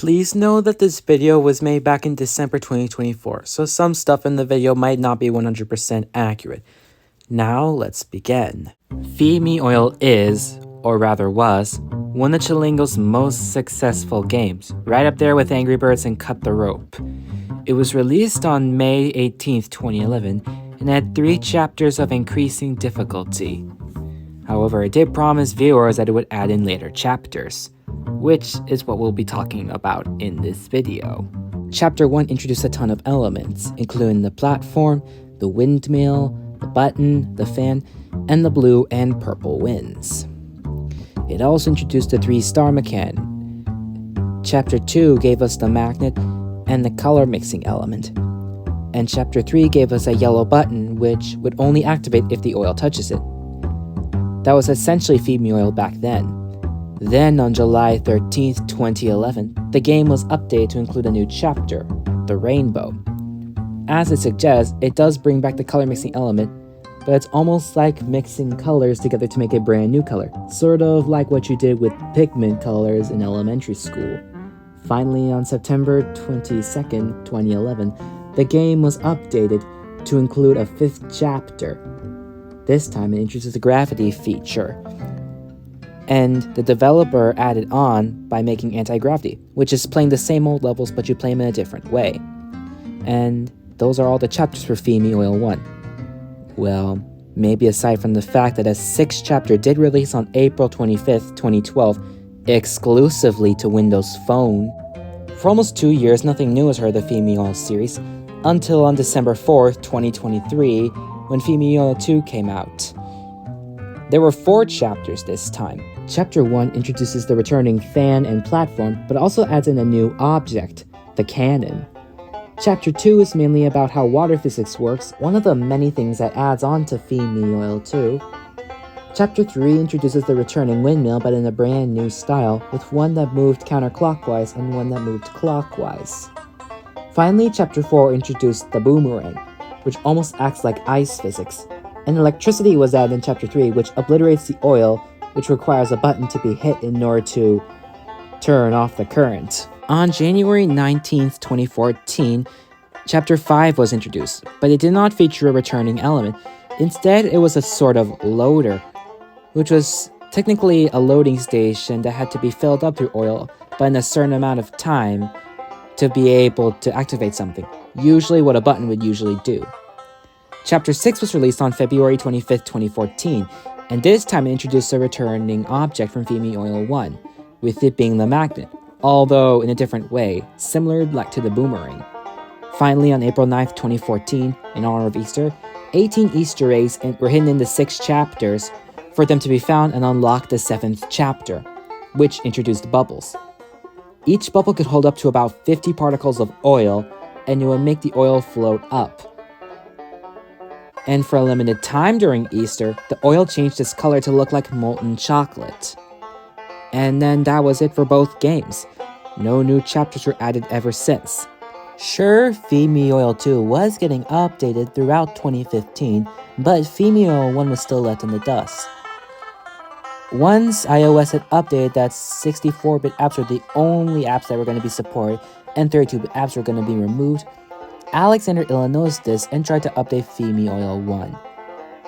Please know that this video was made back in December 2024, so some stuff in the video might not be 100% accurate. Now let's begin. Feed Me Oil is, or rather was, one of Chilingo's most successful games, right up there with Angry Birds and Cut the Rope. It was released on May 18th, 2011, and had 3 chapters of increasing difficulty. However, it did promise viewers that it would add in later chapters, which is what we'll be talking about in this video. Chapter 1 introduced a ton of elements, including the platform, the windmill, the button, the fan, and the blue and purple winds. It also introduced the 3-star mechanic. Chapter 2 gave us the magnet and the color mixing element. And Chapter 3 gave us a yellow button, which would only activate if the oil touches it. That was essentially Feed Me Oil back then. Then on July 13th, 2011, the game was updated to include a new chapter, the rainbow. As it suggests, it does bring back the color mixing element, but it's almost like mixing colors together to make a brand new color, sort of like what you did with pigment colors in elementary school. Finally, on September 22nd, 2011, the game was updated to include a 5th chapter. This time it introduces a gravity feature, and the developer added on by making anti-gravity, which is playing the same old levels but you play them in a different way. And those are all the chapters for Feed Me Oil 1. Well, maybe aside from the fact that a 6th chapter did release on April 25th, 2012, exclusively to Windows Phone. For almost 2 years, nothing new was heard of the Feed Me Oil series, until on December 4th, 2023, when Feed Me Oil 2 came out. There were 4 chapters this time. Chapter 1 introduces the returning fan and platform, but also adds in a new object, the cannon. Chapter 2 is mainly about how water physics works, one of the many things that adds on to Feed Me Oil 2. Chapter 3 introduces the returning windmill, but in a brand new style, with one that moved counterclockwise and one that moved clockwise. Finally, Chapter 4 introduced the boomerang, which almost acts like ice physics. And electricity was added in Chapter 3, which obliterates the oil, which requires a button to be hit in order to turn off the current. On January 19th, 2014, Chapter 5 was introduced, but it did not feature a returning element. Instead, it was a sort of loader, which was technically a loading station that had to be filled up through oil, but in a certain amount of time to be able to activate something, usually what a button would usually do. Chapter 6 was released on February 25th, 2014, and this time it introduced a returning object from Feed Me Oil 1, with it being the magnet, although in a different way, similar like to the boomerang. Finally, on April 9th, 2014, in honor of Easter, 18 Easter eggs were hidden in the 6 chapters for them to be found and unlock the 7th chapter, which introduced bubbles. Each bubble could hold up to about 50 particles of oil, and it would make the oil float up. And for a limited time during Easter, the oil changed its color to look like molten chocolate. And then that was it for both games. No new chapters were added ever since. Sure, Feed Me Oil 2 was getting updated throughout 2015, but Feed Me Oil 1 was still left in the dust. Once iOS had updated that 64-bit apps were the only apps that were going to be supported, and 32-bit apps were going to be removed, Alexander noticed this and tried to update Feed Me Oil 1.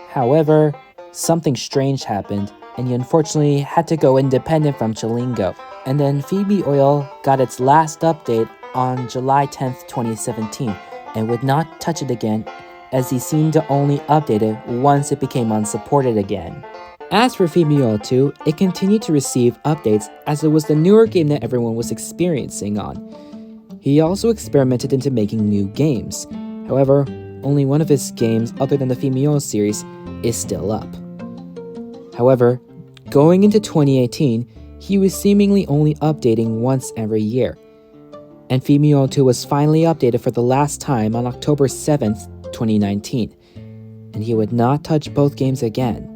However, something strange happened, and he unfortunately had to go independent from Chilingo. And then Feed Me Oil got its last update on July 10th, 2017, and would not touch it again, as he seemed to only update it once it became unsupported again. As for Feed Me Oil 2, it continued to receive updates as it was the newer game that everyone was experiencing on. He also experimented into making new games. However, only one of his games, other than the Feed Me Oil series, is still up. However, going into 2018, he was seemingly only updating once every year. And Feed Me Oil 2 was finally updated for the last time on October 7th, 2019. And he would not touch both games again.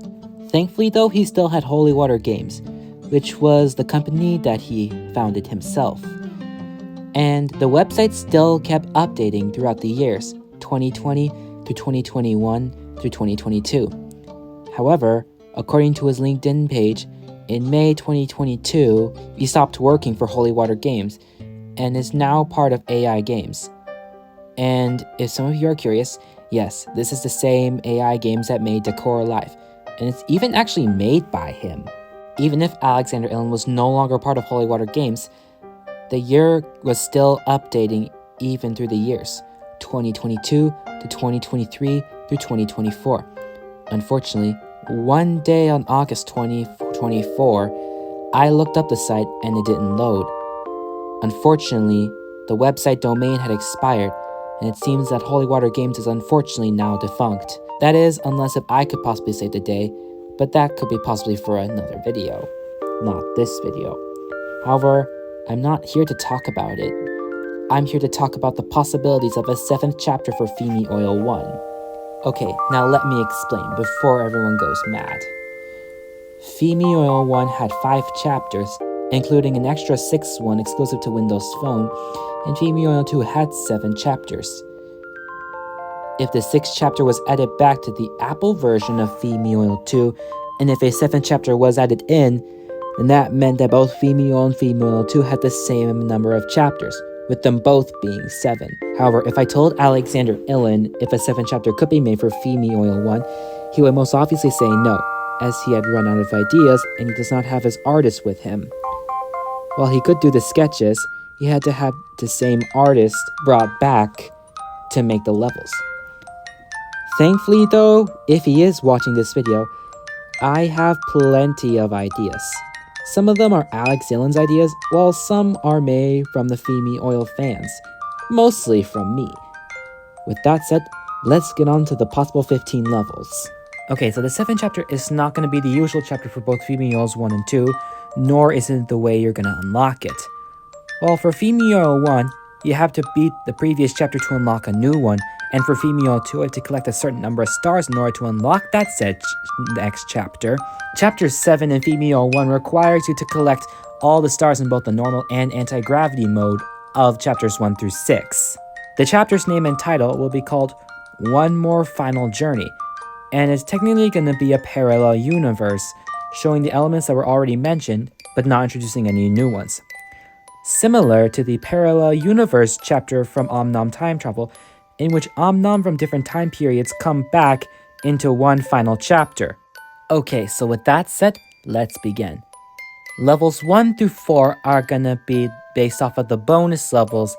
Thankfully though, he still had Holy Water Games, which was the company that he founded himself. And the website still kept updating throughout the years, 2020 through 2021 through 2022. However, according to his LinkedIn page, in May 2022, he stopped working for Holy Water Games, and is now part of AI Games. And if some of you are curious, yes, this is the same AI Games that made Decor Live, and it's even actually made by him. Even if Alexander Illen was no longer part of Holy Water Games, the year was still updating even through the years, 2022 to 2023 through 2024. Unfortunately, one day on August 2024, I looked up the site and it didn't load. Unfortunately, the website domain had expired, and it seems that Holy Water Games is unfortunately now defunct. That is, unless if I could possibly save the day, but that could be possibly for another video, not this video. However, I'm not here to talk about it. I'm here to talk about the possibilities of a 7th chapter for Fimi Oil 1. Okay, now let me explain before everyone goes mad. Fimi Oil 1 had 5 chapters, including an extra 6th one exclusive to Windows Phone, and Fimi Oil 2 had 7 chapters. If the 6th chapter was added back to the Apple version of Fimi Oil 2, and if a 7th chapter was added in, then that meant that both Fimi Oil and Fimi Oil 2 had the same number of chapters, with them both being 7. However, if I told Alexander Illen if a 7th chapter could be made for Fimi Oil 1, he would most obviously say no, as he had run out of ideas and he does not have his artist with him. While he could do the sketches, he had to have the same artist brought back to make the levels. Thankfully though, if he is watching this video, I have plenty of ideas. Some of them are Alex Illen's ideas, while some are made from the Fimi Oil fans, mostly from me. With that said, let's get on to the possible 15 levels. Okay, so the 7th chapter is not going to be the usual chapter for both Fimi Oils 1 and 2, nor is it the way you're going to unlock it. Well, for Fimi Oil 1, you have to beat the previous chapter to unlock a new one, and for Fimi Oil 2, you have to collect a certain number of stars in order to unlock that said next chapter. Chapter 7 in Fimi Oil 1 requires you to collect all the stars in both the normal and anti-gravity mode of chapters 1 through 6. The chapter's name and title will be called One More Final Journey, and it's technically going to be a parallel universe, showing the elements that were already mentioned, but not introducing any new ones. Similar to the parallel universe chapter from Omnom Time Travel, in which Omnom from different time periods come back into one final chapter. Okay, so with that said, let's begin. Levels 1 through 4 are gonna be based off of the bonus levels,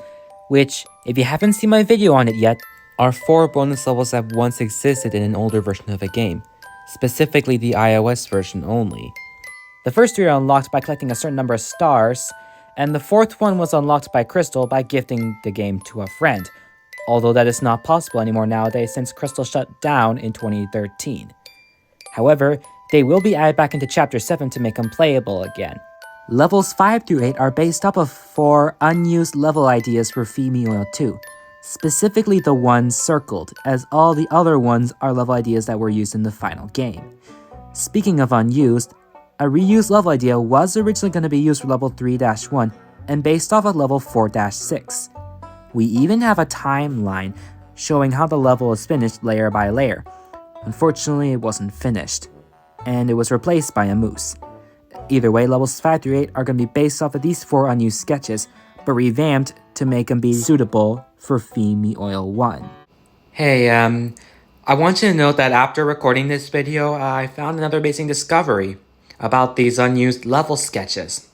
which, if you haven't seen my video on it yet, are 4 bonus levels that once existed in an older version of a game, specifically the iOS version only. The first 3 are unlocked by collecting a certain number of stars, and the 4th one was unlocked by Crystal by gifting the game to a friend, although that is not possible anymore nowadays since Crystal shut down in 2013. However, they will be added back into Chapter 7 to make them playable again. Levels 5 through 8 are based off of 4 unused level ideas for Fimi Oil 2, specifically the ones circled, as all the other ones are level ideas that were used in the final game. Speaking of unused, a reused level idea was originally going to be used for level 3-1 and based off of level 4-6. We even have a timeline showing how the level is finished layer by layer. Unfortunately, it wasn't finished, and it was replaced by a moose. Either way, levels 5 through 8 are going to be based off of these 4 unused sketches, but revamped to make them be suitable for Fimi Oil 1. Hey, I want you to note that after recording this video, I found another amazing discovery about these unused level sketches.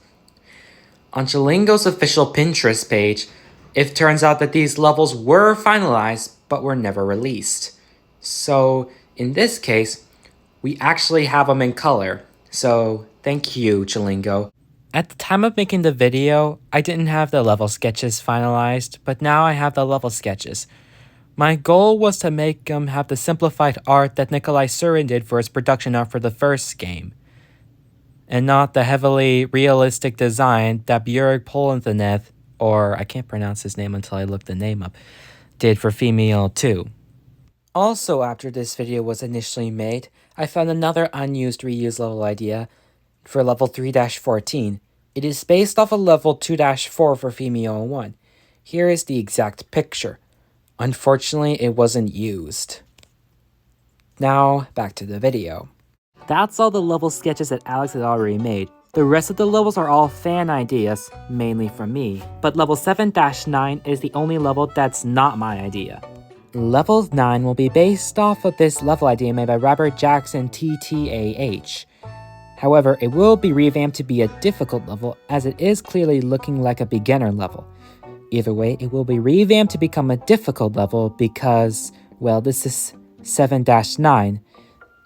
On Chalingo's official Pinterest page, it turns out that these levels were finalized, but were never released. So, in this case, we actually have them in color. So, thank you, Chalingo. At the time of making the video, I didn't have the level sketches finalized, but now I have the level sketches. My goal was to make them have the simplified art that Nikolai Surin did for his production art for the first game, and not the heavily realistic design that Björg Polenthanev, or I can't pronounce his name until I look the name up, did for Fimi Oil 2. Also, after this video was initially made, I found another unused reused level idea for level 3-14. It is based off of level 2-4 for Fimi Oil 1. Here is the exact picture. Unfortunately, it wasn't used. Now, back to the video. That's all the level sketches that Alex had already made, The rest of the levels are all fan ideas, mainly from me, but level 7-9 is the only level that's not my idea. Level 9 will be based off of this level idea made by Robert Jackson TTAH. However, it will be revamped to be a difficult level as it is clearly looking like a beginner level. Either way, it will be revamped to become a difficult level because, well, this is 7-9,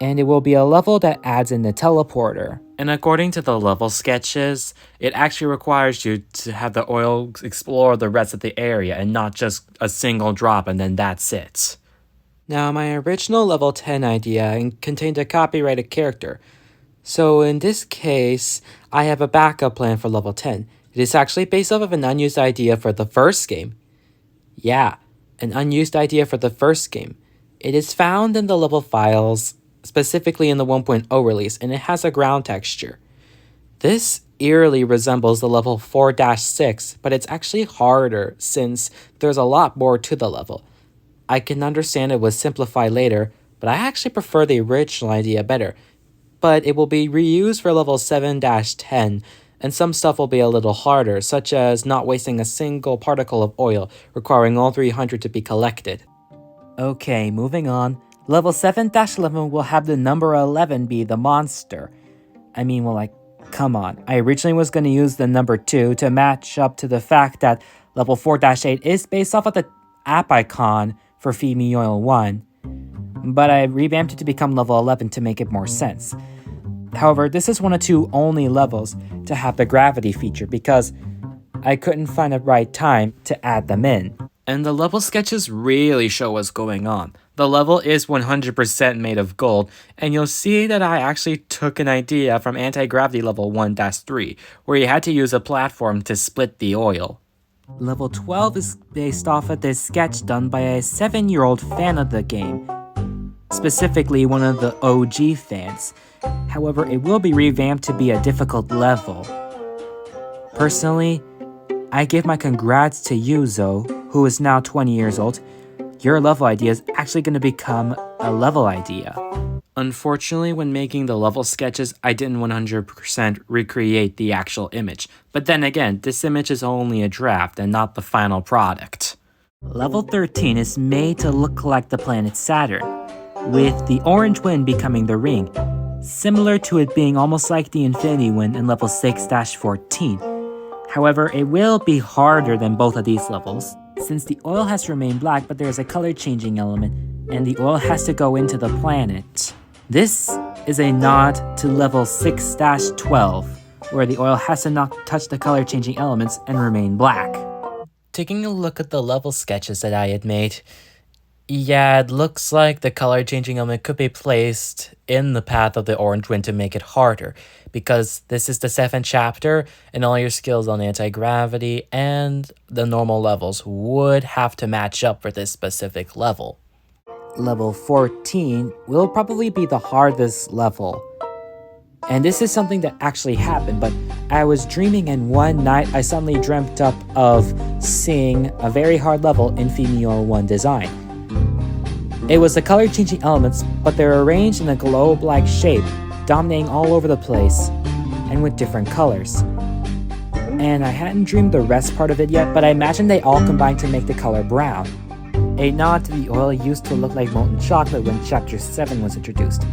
and it will be a level that adds in the teleporter. And according to the level sketches, it actually requires you to have the oil explore the rest of the area and not just a single drop and then that's it. Now, my original level 10 idea contained a copyrighted character. So in this case, I have a backup plan for level 10. It is actually based off of an unused idea for the first game. Yeah, an unused idea for the first game. It is found in the level files, specifically in the 1.0 release, and it has a ground texture. This eerily resembles the level 4-6, but it's actually harder since there's a lot more to the level. I can understand it was simplified later, but I actually prefer the original idea better. But it will be reused for level 7-10, and some stuff will be a little harder, such as not wasting a single particle of oil, requiring all 300 to be collected. Okay, moving on. Level 7-11 will have the number 11 be the monster. I mean, well, like, come on. I originally was going to use the number 2 to match up to the fact that level 4-8 is based off of the app icon for Feed Me Oil 1, but I revamped it to become level 11 to make it more sense. However, this is one of 2 only levels to have the gravity feature because I couldn't find the right time to add them in. And the level sketches really show what's going on. The level is 100% made of gold, and you'll see that I actually took an idea from anti-gravity level 1-3, where you had to use a platform to split the oil. Level 12 is based off of this sketch done by a 7-year-old fan of the game, specifically one of the OG fans. However, it will be revamped to be a difficult level. Personally, I give my congrats to Yuzo, who is now 20 years old. Your level idea is actually going to become a level idea. Unfortunately, when making the level sketches, I didn't 100% recreate the actual image. But then again, this image is only a draft and not the final product. Level 13 is made to look like the planet Saturn, with the orange wind becoming the ring, similar to it being almost like the infinity wind in level 6-14. However, it will be harder than both of these levels, since the oil has to remain black but there is a color changing element, and the oil has to go into the planet. This is a nod to level 6-12, where the oil has to not touch the color changing elements and remain black. Taking a look at the level sketches that I had made, yeah, it looks like the color changing element could be placed in the path of the orange wind to make it harder, because this is the 7th chapter, and all your skills on anti-gravity and the normal levels would have to match up for this specific level. Level 14 will probably be the hardest level. And this is something that actually happened, but I was dreaming and one night I suddenly dreamt up of seeing a very hard level in Feed Me Oil 1 design. It was the color changing elements, but they're arranged in a globe-like shape, dominating all over the place, and with different colors. And I hadn't dreamed the rest part of it yet, but I imagined they all combined to make the color brown. A nod to the oil used to look like molten chocolate when Chapter 7 was introduced.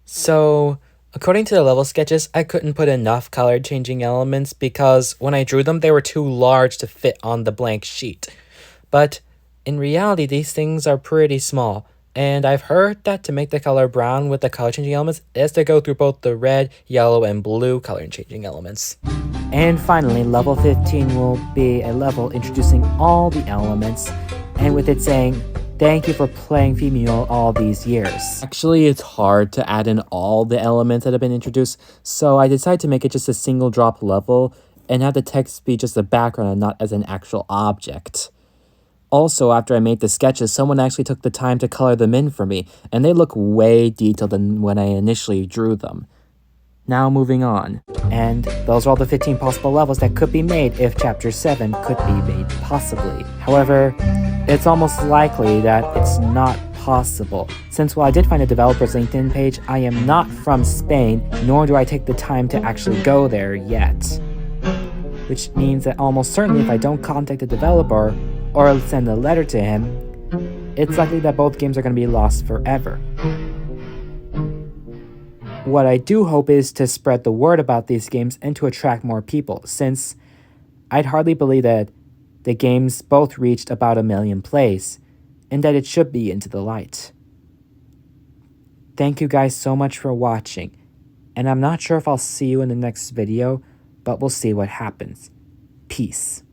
So, according to the level sketches, I couldn't put enough color changing elements because when I drew them, they were too large to fit on the blank sheet. But in reality, these things are pretty small. And I've heard that to make the color brown with the color changing elements is to go through both the red, yellow, and blue color changing elements. And finally, level 15 will be a level introducing all the elements, and with it saying, "Thank you for playing Feed Me Oil all these years." Actually, it's hard to add in all the elements that have been introduced, so I decided to make it just a single drop level and have the text be just a background and not as an actual object. Also, after I made the sketches, someone actually took the time to color them in for me, and they look way detailed than when I initially drew them. Now moving on. And those are all the 15 possible levels that could be made if Chapter 7 could be made possibly. However, it's almost likely that it's not possible, since while I did find a developer's LinkedIn page, I am not from Spain, nor do I take the time to actually go there yet. Which means that almost certainly if I don't contact the developer or send a letter to him, it's likely that both games are going to be lost forever. What I do hope is to spread the word about these games and to attract more people, since I'd hardly believe that the games both reached about 1 million plays, and that it should be into the light. Thank you guys so much for watching, and I'm not sure if I'll see you in the next video, but we'll see what happens. Peace.